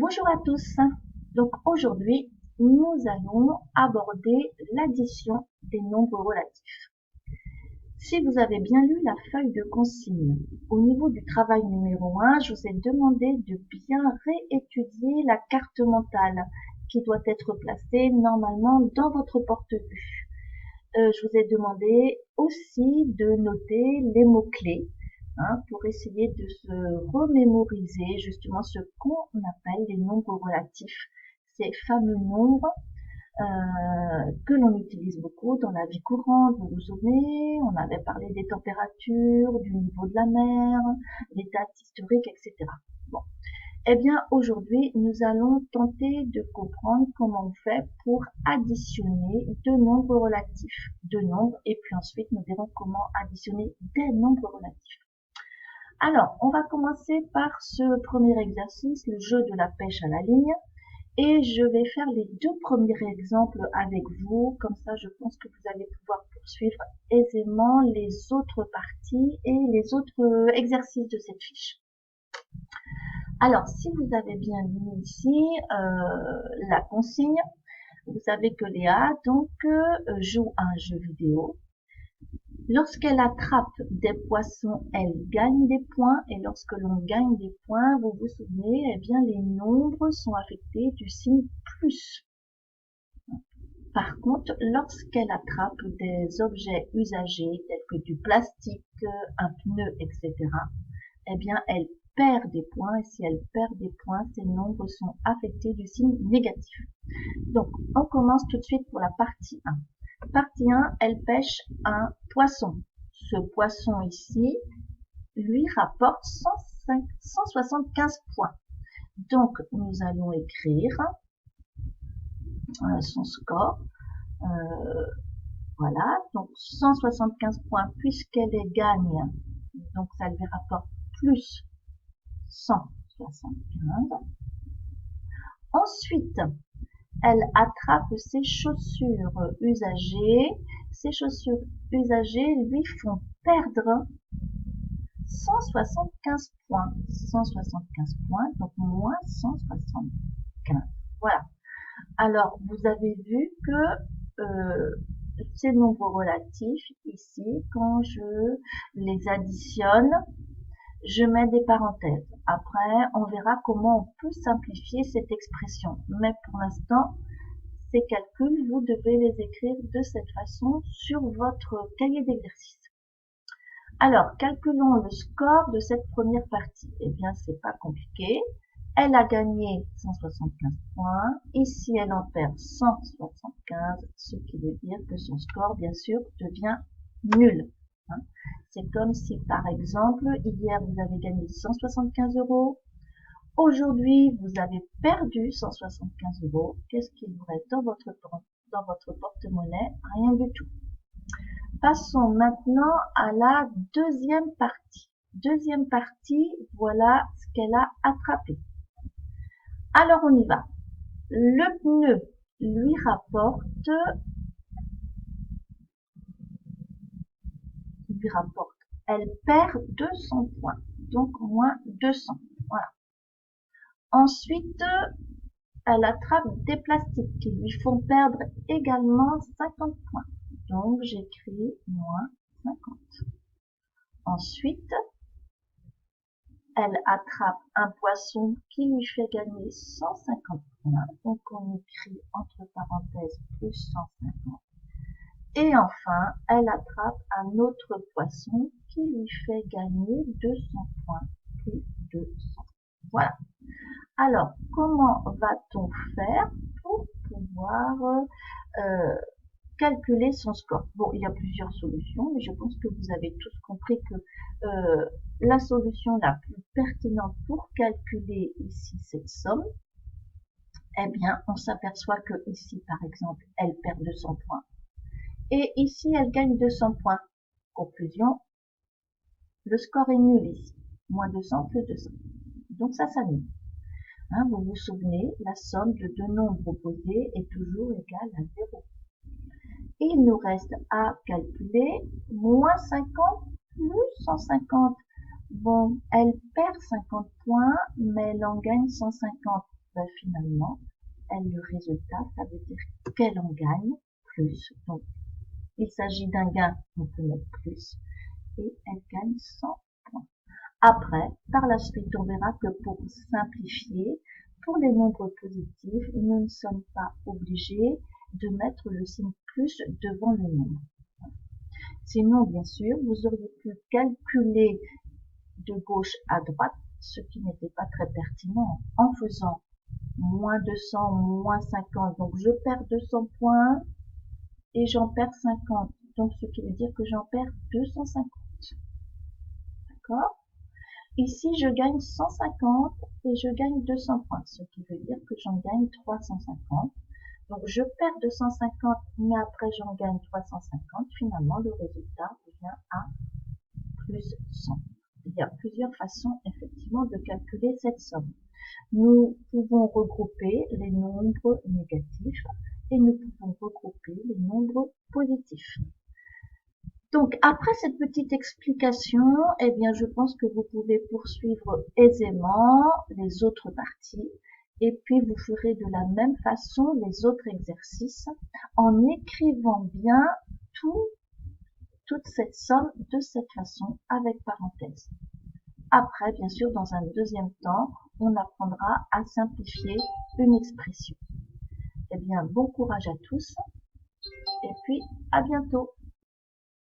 Bonjour à tous. Donc aujourd'hui, nous allons aborder l'addition des nombres relatifs. Si vous avez bien lu la feuille de consigne, au niveau du travail numéro 1, je vous ai demandé de bien réétudier la carte mentale qui doit être placée normalement dans votre porte-vue. Je vous ai demandé aussi de noter les mots-clés pour essayer de se remémoriser justement ce qu'on appelle les nombres relatifs, ces fameux nombres que l'on utilise beaucoup dans la vie courante. Vous vous souvenez, on avait parlé des températures, du niveau de la mer, des dates historiques, etc. Bon. Eh bien, aujourd'hui, nous allons tenter de comprendre comment on fait pour additionner deux nombres relatifs, deux nombres, et puis ensuite, nous verrons comment additionner des nombres relatifs. Alors, on va commencer par ce premier exercice, le jeu de la pêche à la ligne, et je vais faire les deux premiers exemples avec vous, comme ça je pense que vous allez pouvoir poursuivre aisément les autres parties et les autres exercices de cette fiche. Alors, si vous avez bien lu ici la consigne, vous savez que Léa donc joue à un jeu vidéo. Lorsqu'elle attrape des poissons, elle gagne des points, et lorsque l'on gagne des points, vous vous souvenez, eh bien les nombres sont affectés du signe plus. Par contre, lorsqu'elle attrape des objets usagés tels que du plastique, un pneu, etc., eh bien elle perd des points, et si elle perd des points, ces nombres sont affectés du signe négatif. Donc, on commence tout de suite pour la partie 1. Partie 1, elle pêche un poisson. Ce poisson ici lui rapporte 175 points. Donc, nous allons écrire son score. Voilà, donc 175 points puisqu'elle les gagne. Donc, ça lui rapporte plus 175. Ensuite, elle attrape ses chaussures usagées. Ces chaussures usagées lui font perdre 175 points. 175 points, donc moins 175. Voilà. Alors, vous avez vu que ces nombres relatifs, ici, quand je les additionne, je mets des parenthèses. Après, on verra comment on peut simplifier cette expression. Mais pour l'instant, ces calculs, vous devez les écrire de cette façon sur votre cahier d'exercice. Alors, calculons le score de cette première partie. Eh bien, c'est pas compliqué. Elle a gagné 175 points. Ici, elle en perd 175, ce qui veut dire que son score, bien sûr, devient nul. C'est comme si, par exemple, hier, vous avez gagné 175 €. Aujourd'hui, vous avez perdu 175 €. Qu'est-ce qu'il vous reste dans votre porte-monnaie? Rien du tout. Passons maintenant à la deuxième partie. Deuxième partie, voilà ce qu'elle a attrapé. Alors, on y va. Le pneu lui rapporte, elle perd 200 points, donc moins 200. Voilà. Ensuite, elle attrape des plastiques qui lui font perdre également 50 points. Donc, j'écris moins 50. Ensuite, elle attrape un poisson qui lui fait gagner 150 points. Donc, on écrit entre parenthèses plus 150. Et enfin, elle attrape un autre poisson qui lui fait gagner 200 points, plus 200. Voilà. Alors, comment va-t-on faire pour pouvoir calculer son score? Bon, il y a plusieurs solutions, mais je pense que vous avez tous compris que la solution la plus pertinente pour calculer ici cette somme, eh bien, on s'aperçoit que ici, par exemple, elle perd 200 points. Et ici, elle gagne 200 points. Conclusion, le score est nul ici. Moins 200 plus 200. Donc ça s'annule. Vous vous souvenez, la somme de deux nombres opposés est toujours égale à 0. Et il nous reste à calculer moins 50 plus 150. Bon, elle perd 50 points, mais elle en gagne 150. ben, finalement, le résultat, ça veut dire qu'elle en gagne plus. Donc, il s'agit d'un gain, on peut mettre plus, et elle gagne 100 points. Après, par la suite, on verra que pour simplifier, pour les nombres positifs, nous ne sommes pas obligés de mettre le signe plus devant le nombre. Sinon, bien sûr, vous auriez pu calculer de gauche à droite, ce qui n'était pas très pertinent, en faisant moins 200, moins 50. Donc, je perds 200 points et j'en perds 50. Donc, ce qui veut dire que j'en perds 250. D'accord? Ici, je gagne 150 et je gagne 200 points, ce qui veut dire que j'en gagne 350. Donc, je perds 250, mais après, j'en gagne 350. Finalement, le résultat vient à plus 100. Il y a plusieurs façons, effectivement, de calculer cette somme. Nous pouvons regrouper les nombres négatifs et nous pouvons regrouper les nombres positifs. Donc, après cette petite explication, eh bien, je pense que vous pouvez poursuivre aisément les autres parties et puis vous ferez de la même façon les autres exercices en écrivant bien toute cette somme de cette façon avec parenthèse. Après, bien sûr, dans un deuxième temps, on apprendra à simplifier une expression. Eh bien, bon courage à tous et puis à bientôt.